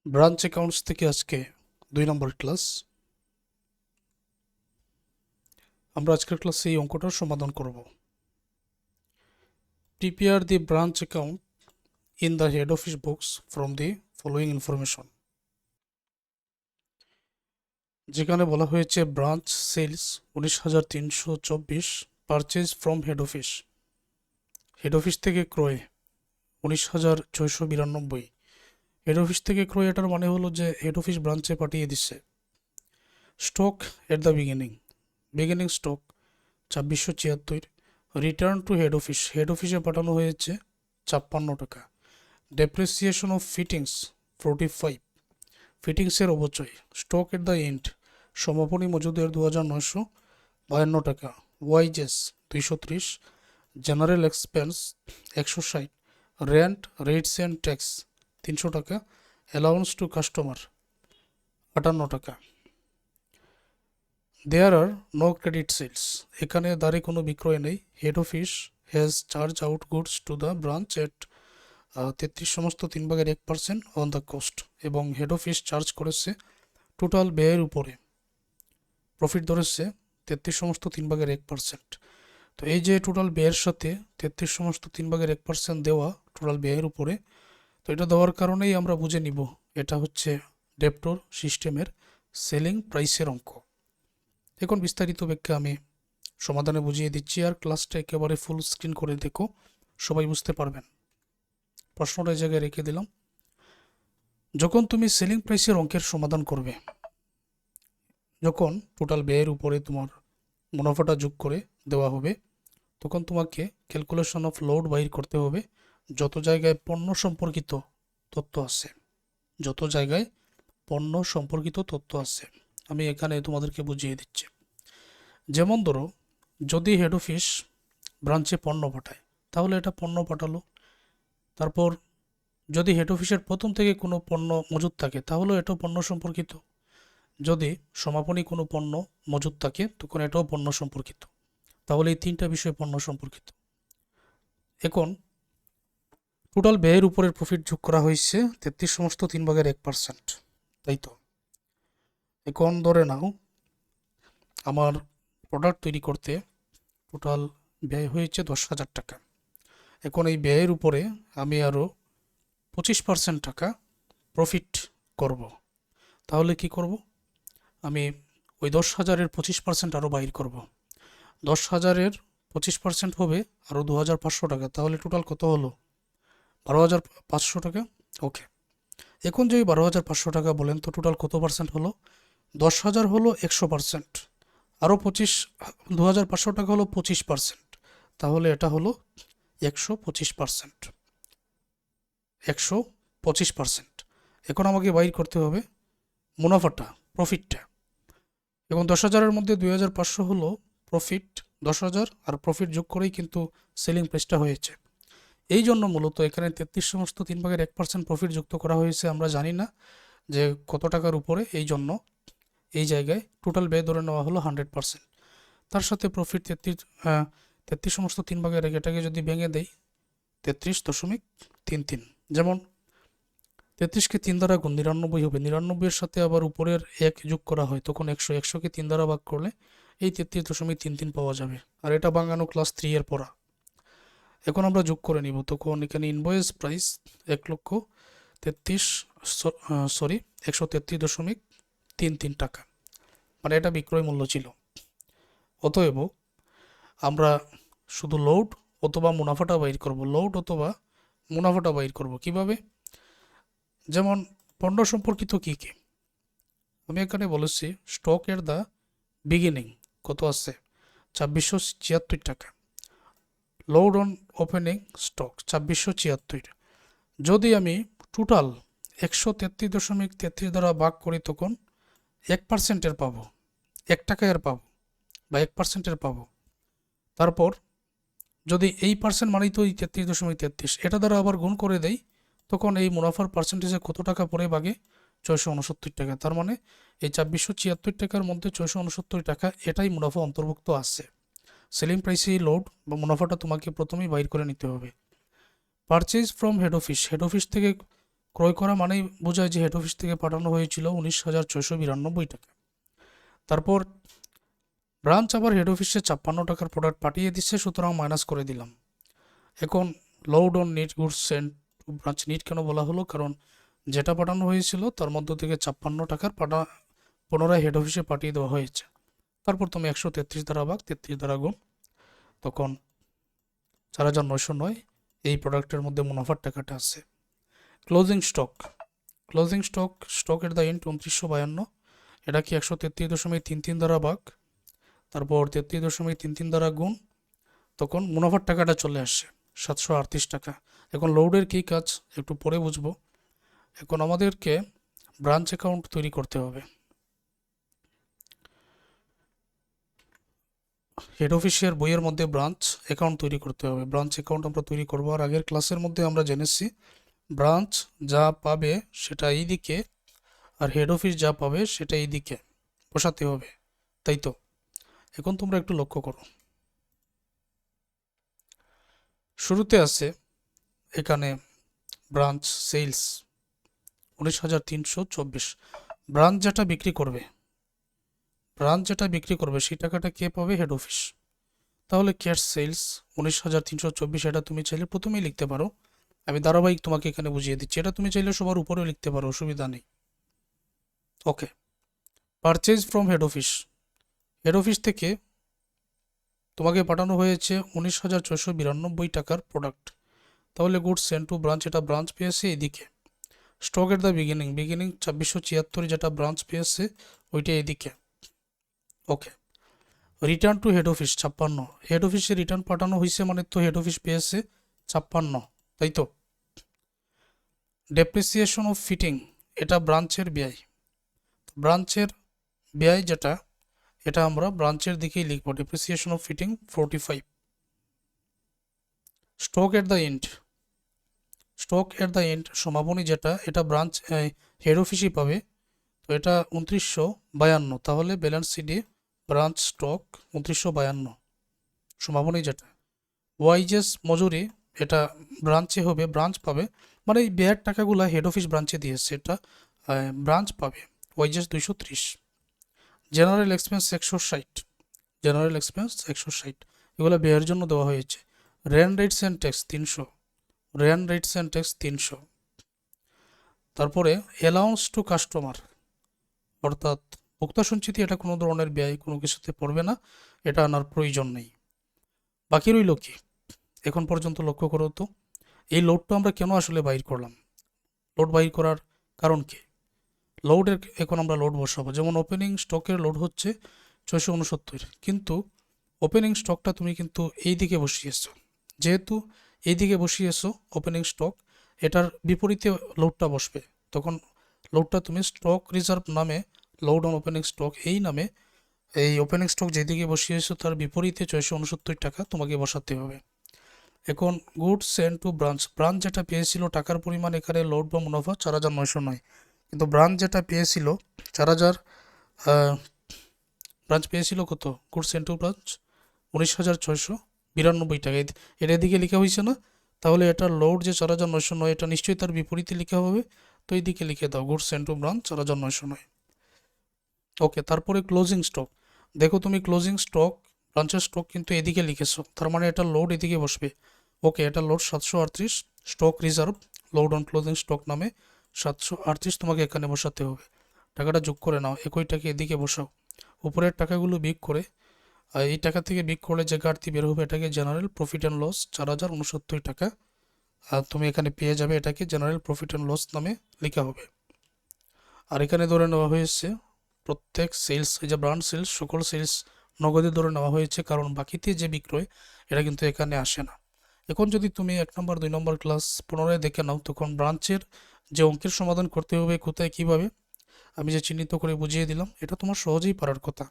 Branch accounts থেকে আজকে 2 নম্বর class. আমরা আজকের ক্লাসে এই অঙ্কটার সমাধান করব। Prepare the branch account in the head office books from the following information. যেখানে বলা হয়েছে branch sales 19,324, purchase from head office, head office থেকে ক্রয় 19,692। হেড অফিস থেকে ক্রয় এটার মানে হলো যে হেড অফিস ব্রাঞ্চে পাঠিয়ে দিচ্ছে। Stock at the beginning stock 2,476। Return to head office, head অফিসে পাঠানো হয়েছে 56 টাকা। ডেপ্রিসিয়েশন অফ ফিটিংস 45, ফিটিংসের অবচয়। স্টক এট দ্য এন্ড, সমাপনী মজুদের 2,952 টাকা। Wages 230। General expense 160। Rent rates and tax 300 টাকা। অ্যালাউন্স টু কাস্টমার 58 টাকা। দেয়ার আর নো ক্রেডিট সেলস, এখানে দ্বারে কোনো বিক্রয় নেই। Head office has charge out goods to the branch at 33/3 on the cost, এবং হেড অফিস চার্জ করেছে টোটাল ব্যয়ের উপরে। প্রফিট ধরেছে 33/3। তো এই যে টোটাল ব্যয়ের সাথে 33/3 দেওয়া টোটাল ব্যয়ের উপরে, তো এটা দেওয়ার কারণেই আমরা বুঝে নিব এটা হচ্ছে ডেপ্টর সিস্টেমের সেলিং প্রাইসের অঙ্ক। এখন বিস্তারিত ব্যাখ্যা আমি সমাধানে বুঝিয়ে দিচ্ছি, আর ক্লাসটা একেবারে ফুল স্ক্রিন করে দেখো, সবাই বুঝতে পারবেন। প্রশ্নটা এই জায়গায় রেখে দিলাম। যখন তুমি সেলিং প্রাইসের অঙ্কের সমাধান করবে, যখন টোটাল ব্যয়ের উপরে তোমার মুনাফাটা যোগ করে দেওয়া হবে, তখন তোমাকে ক্যালকুলেশন অফ লোড বাইর করতে হবে। যত জায়গায় পণ্য সম্পর্কিত তথ্য আছে, যত জায়গায় পণ্য সম্পর্কিত তথ্য আছে, আমি এখানে তোমাদেরকে বুঝিয়ে দিচ্ছি। যেমন ধরো, যদি হেড অফিস ব্রাঞ্চে পণ্য পাঠায়, তাহলে এটা পণ্য পাঠালো। তারপর যদি হেড অফিসের প্রথম থেকে কোনো পণ্য মজুদ থাকে, তাহলে এটাও পণ্য সম্পর্কিত। যদি সমাপনী কোনো পণ্য মজুদ থাকে, তখন এটাও পণ্য সম্পর্কিত। তাহলে এই তিনটা বিষয় পণ্য সম্পর্কিত। এখন টোটাল ব্যয়ের উপরের প্রফিট যোগ করা হয়েছে 33/3, তাই তো। এখন ধরে নাও আমার প্রোডাক্ট তৈরি করতে টোটাল ব্যয় হয়েছে 10,000 টাকা। এখন এই ব্যয়ের উপরে আমি আরও 25% টাকা প্রফিট করব। তাহলে কি করব? আমি ওই 10,000-এর 25% আরও বাইর করব। 10,000-এর 25% হবে আরও 2,500 টাকা। তাহলে টোটাল কত হলো? 12,500 টাকা। ওকে, এখন যদি 12,500 টাকা বলেন, তো টোটাল কত পার্সেন্ট হলো? 10,000 হলো 100%, আরও 2,500 টাকা হলো 25%। তাহলে এটা হলো 125%। 125%। এখন আমাকে বাইর করতে হবে মুনাফাটা, প্রফিটটা। এবং 10,000-এর মধ্যে 2,500 হলো প্রফিট। 10,000 আর প্রফিট যোগ করেই কিন্তু সেলিং প্রাইসটা হয়েছে। এই জন্য মূলত এখানে 33/3 প্রফিট যুক্ত করা হয়েছে। আমরা জানি না যে কত টাকার উপরে, এই জন্য এই জায়গায় টোটাল ব্যয় ধরে নেওয়া হলো 100%। তার সাথে প্রফিট 33/3 এটাকে যদি ভেঙে দেই 33.33, যেমন 33-কে 3 দ্বারা গুণ 99 হবে। 99-এর সাথে আবার উপরের 1 যোগ করা হয়, তখন 100। 100-কে 3 দ্বারা ভাগ করলে এই 33.33 পাওয়া যাবে। আর এটা বাঙানো ক্লাস 3 এর পড়া। এখন আমরা যোগ করে নিব, তখন এখানে ইনভয়েস প্রাইস 1,133.33 টাকা, মানে এটা বিক্রয় মূল্য ছিল। অতএব আমরা শুধু লোড অথবা মুনাফাটা বাইর করব। লোড অথবা মুনাফাটা বাইর করব কিভাবে? যেমন পণ্য সম্পর্কিত কী কী, আমি এখানে বলেছি স্টক এর দ্য বিগিনিং কত আছে? 2,476 টাকা। Load on opening stock 2,476। যদি আমি টোটাল 133.33 দ্বারা ভাগ করি, তখন 1%-এর পাবো, 1 টাকার পাবো বা 1%-এর পাবো। তারপর যদি এই পার্সেন্ট মানেই তো এই 33.33, এটা দ্বারা আবার গুণ করে দেই, তখন এই মুনাফার পার্সেন্টেজে কত টাকা পড়ে ভাগে? 669 টাকা। তার মানে এই 2,476 টাকার মধ্যে 669 টাকা এটাই মুনাফা অন্তর্ভুক্ত আছে। সেলিং প্রাইসে এই লোড বা মুনাফাটা তোমাকে প্রথমেই বাইর করে নিতে হবে। Purchase from head office, head office থেকে ক্রয় করা মানেই বোঝায় যে হেড অফিস থেকে পাঠানো হয়েছিল 19,692 টাকা। তারপর ব্রাঞ্চ আবার হেড অফিসে 56 টাকার প্রোডাক্ট পাঠিয়ে দিচ্ছে, সুতরাং মাইনাস করে দিলাম। এখন load on net goods sent to branch. Net কেন বলা হলো? কারণ যেটা পাঠানো হয়েছিল তার মধ্য থেকে 56 টাকার পুনরায় হেড অফিসে পাঠিয়ে দেওয়া হয়েছে। তারপর তুমি 133 দ্বারা ভাগ 33 দ্বারা গুণ, তখন 4,909 এই প্রোডাক্টের মধ্যে মুনাফার টাকাটা আছে। Closing stock. ক্লোজিং স্টকের দ্য এন্ড 2952, এটা কি 133.33 দ্বারা ভাগ, তারপর 33.33 দ্বারা গুণ, তখন মুনাফার টাকাটা চলে আসে 738 টাকা। এখন লোডের কী কাজ একটু পরে বুঝবো। এখন আমাদেরকে ব্রাঞ্চ অ্যাকাউন্ট তৈরি করতে হবে। হেড অফিসের বইয়ের মধ্যে ব্রাঞ্চ অ্যাকাউন্ট তৈরি করতে হবে। ব্রাঞ্চ অ্যাকাউন্ট আমরা তৈরি করবো। আর আগের ক্লাসের মধ্যে আমরা জেনেছি ব্রাঞ্চ যা পাবে সেটা এই দিকে, আর হেড অফিস যা পাবে সেটা এই দিকে বসাতে হবে, তাই তো? এখন তোমরা একটু লক্ষ্য করো, শুরুতে আছে এখানে ব্রাঞ্চ সেলস 19,324। ব্রাঞ্চ যেটা বিক্রি করবে সেই টাকাটা কে পাবে? Head office. তাহলে ক্যাশ সেলস 19,324, এটা তুমি চাইলে প্রথমেই লিখতে পারো, আমি ধারাবাহিক তোমাকে এখানে বুঝিয়ে দিচ্ছি। এটা তুমি চাইলে সবার উপরেও লিখতে পারো, অসুবিধা নেই। Okay. Purchase from head office. Head office থেকে তোমাকে পাঠানো হয়েছে 19,692 টাকার প্রোডাক্ট, তাহলে গুডস সেন্ট টু ব্রাঞ্চ, এটা ব্রাঞ্চ পেয়েছে এদিকে। স্টক এট দ্য বিগিনিং 2676, যেটা ব্রাঞ্চ পেয়েছে ওইটা এদিকে। Okay. Return to head office 56, head অফিসে রিটার্ন পাঠানো হয়েছে মানে তো হেড অফিস পেয়েছে 56, তাই তো? ডেপ্রিসিয়েশন অফ ফিটিং, এটা ব্রাঞ্চের ব্যয়। ব্রাঞ্চের ব্যয় যেটা, এটা আমরা ব্রাঞ্চের দিকেই লিখবো। Depreciation of fitting 45। Stock at the end সমাপনী যেটা, এটা ব্রাঞ্চ হেড অফিসই পাবে, তো এটা 2952, তাহলে ব্যালেন্স শিটে ব্রাঞ্চ স্টক 2952 সমাপনী যেটা। ওয়াইজেস মজুরি, এটা ব্রাঞ্চে হবে, ব্রাঞ্চ পাবে, মানে এই ব্যয়ের টাকাগুলো হেড অফিস ব্রাঞ্চে দিয়েছে, এটা ব্রাঞ্চ পাবে। ওয়াইজেস 230। জেনারেল এক্সপেন্স 160, এগুলো ব্যয়ের জন্য দেওয়া হয়েছে। Rent rates and tax 300। তারপরে অ্যালাউন্স টু কাস্টমার, অর্থাৎ ভোক্তা সঞ্চিতি, এটা কোনো ধরনের ব্যয় কোনো কিছুতে পড়বে না, এটা আনার প্রয়োজন নেই। বাকি রইল কি? এখন পর্যন্ত লক্ষ্য করো তো, এই লোডটা আমরা কেন আসলে বাইর করলাম? লোড বাইর করার কারণ কি? লোডের এখন আমরা লোড বসাবো। যেমন ওপেনিং স্টকের লোড হচ্ছে 669, কিন্তু ওপেনিং স্টকটা তুমি কিন্তু এই দিকে বসিয়েছো, যেহেতু এই দিকে বসিয়েছো ওপেনিং স্টক, এটার বিপরীতে লোডটা বসবে, তখন লোডটা তুমি স্টক রিজার্ভ নামে, লোড অন ওপেনিং স্টক এই নামে, এই ওপেনিং স্টক যেদিকে বসিয়েছো তার বিপরীতে 669 টাকা তোমাকে বসাতে হবে। এখন গুডস সেন্ট টু ব্রাঞ্চ যেটা পেয়েছিল টাকার পরিমাণ, এখানে লোড বা মুনাফা 4,909, কিন্তু ব্রাঞ্চ যেটা পেয়েছিল 4,000, ব্রাঞ্চ পেয়েছিল কত? গুডস সেন্ট টু ব্রাঞ্চ 19,692 টাকা, এটা এদিকে লেখা হয়েছে না? তাহলে এটা লোড যে 4,909, এটা নিশ্চয়ই তার বিপরীতে লেখা হবে, তো এই দিকে লিখে দাও গুডস সেন্ট টু ব্রাঞ্চ 4,909। ওকে। তারপরে ক্লোজিং স্টক, দেখো তুমি ক্লোজিং স্টক ব্রাঞ্চের স্টক কিন্তু এদিকে লিখেছো, তার মানে এটা লোড এদিকে বসবে। ওকে, এটা load 738, stock reserve load on closing stock নামে 738 তোমাকে এখানে বসাতে হবে। টাকাটা যোগ করে নাও, একই টাকা এদিকে বসাও, উপরের টাকাগুলো বিয়োগ করে, এই টাকা থেকে বিয়োগ করলে যে ঘাটতি বের হবে এটাকে জেনারেল প্রফিট অ্যান্ড লস 4,069 টাকা, আর তুমি এখানে পেয়ে যাবে, এটাকে জেনারেল প্রফিট অ্যান্ড লস নামে লেখা হবে। আর এখানে ধরে নেওয়া হয়েছে প্রত্যেক সেলস, এই যে ব্রাঞ্চ সেলস, সকল সেলস নগদে ধরে নেওয়া হয়েছে, কারণ বাকিতে যে বিক্রয় এটা কিন্তু এখানে আসে না। এখন যদি তুমি 1 নম্বর 2 নম্বর ক্লাস পুনরায় দেখে নাও, তখন ব্রাঞ্চের যে অঙ্কের সমাধান করতে হবে কোথায় কিভাবে, আমি যে চিহ্নিত করে বুঝিয়ে দিলাম, এটা তোমার সহজেই পারার কথা।